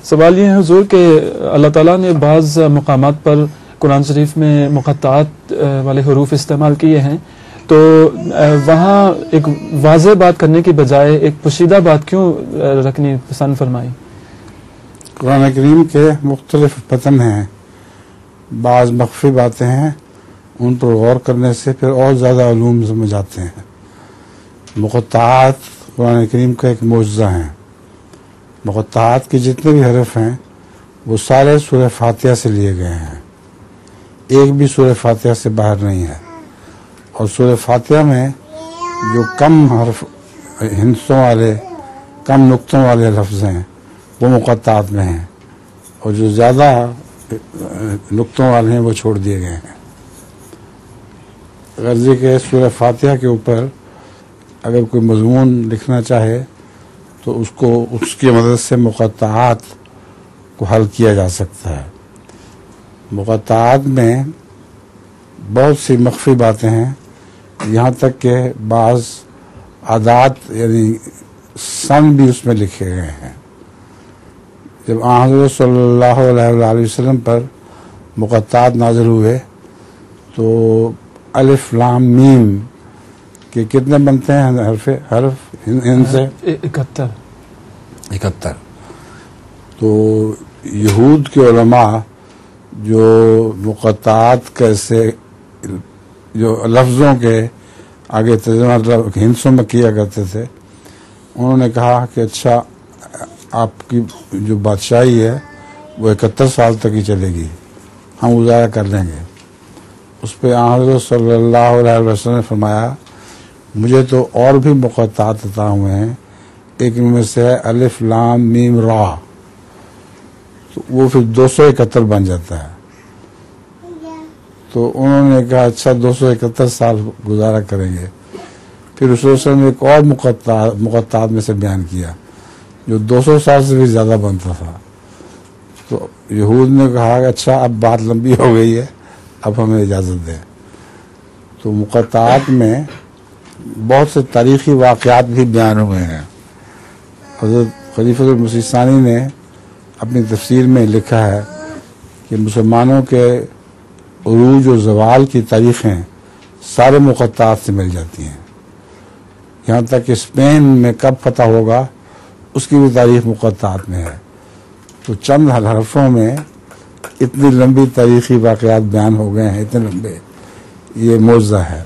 سوال یہ ہے حضور کہ اللہ تعالیٰ نے بعض مقامات پر قرآن شریف میں مقطعات والے حروف استعمال کیے ہیں، تو وہاں ایک واضح بات کرنے کی بجائے ایک پوشیدہ بات کیوں رکھنی پسند فرمائی؟ قرآن کریم کے مختلف پتن ہیں، بعض مخفی باتیں ہیں، ان پر غور کرنے سے پھر اور زیادہ علوم سمجھ آتے ہیں۔ مقطعات قرآن کریم کا ایک معجزہ ہیں۔ مقطعات کے جتنے بھی حرف ہیں وہ سارے سورہ فاتحہ سے لیے گئے ہیں، ایک بھی سورہ فاتحہ سے باہر نہیں ہے۔ اور سورہ فاتحہ میں جو کم حرف ہندسوں والے، کم نقطوں والے لفظ ہیں وہ مقطعات میں ہیں، اور جو زیادہ نقطوں والے ہیں وہ چھوڑ دیے گئے ہیں۔ غرضی کہ سورہ فاتحہ کے اوپر اگر کوئی مضمون لکھنا چاہے تو اس کی مدد سے مقطعات کو حل کیا جا سکتا ہے۔ مقطعات میں بہت سی مخفی باتیں ہیں، یہاں تک کہ بعض عادات یعنی سن بھی اس میں لکھے گئے ہیں۔ جب حضرت صلی اللہ علیہ وآلہ وسلم پر مقطعات نازل ہوئے تو الف لام میم کہ کتنے بنتے ہیں حرف ان سے؟ 71۔ تو یہود کے علماء جو مقطعات کیسے جو لفظوں کے آگے ترجمہ ہندسوں میں کیا کرتے تھے، انہوں نے کہا کہ اچھا آپ کی جو بادشاہی ہے وہ 71 سال تک ہی چلے گی، ہم گزارا کر لیں گے۔ اس پہ حضرت صلی اللہ علیہ وسلم نے فرمایا مجھے تو اور بھی مقطعات عطا ہوئے ہیں، ایک ان میں سے ہے الف لام میم را، تو وہ پھر 271 بن جاتا ہے۔ تو انہوں نے کہا اچھا 271 سال گزارا کریں گے۔ پھر رسول اللہ صلی اللہ علیہ وسلم نے ایک اور مقطعات میں سے بیان کیا جو 200 سال سے بھی زیادہ بنتا تھا۔ تو یہود نے کہا کہ اچھا اب بات لمبی ہو گئی ہے، اب ہمیں اجازت دیں۔ تو مقطعات میں بہت سے تاریخی واقعات بھی بیان ہوئے ہیں۔ حضرت خلیفۃ المسیح ثانی نے اپنی تفسیر میں لکھا ہے کہ مسلمانوں کے عروج و زوال کی تاریخیں سارے مقطعات سے مل جاتی ہیں، یہاں تک کہ اسپین میں کب فتح ہوگا اس کی بھی تاریخ مقطعات میں ہے۔ تو چند حرفوں میں اتنی لمبی تاریخی واقعات بیان ہو گئے ہیں، اتنے لمبے، یہ معجزہ ہے۔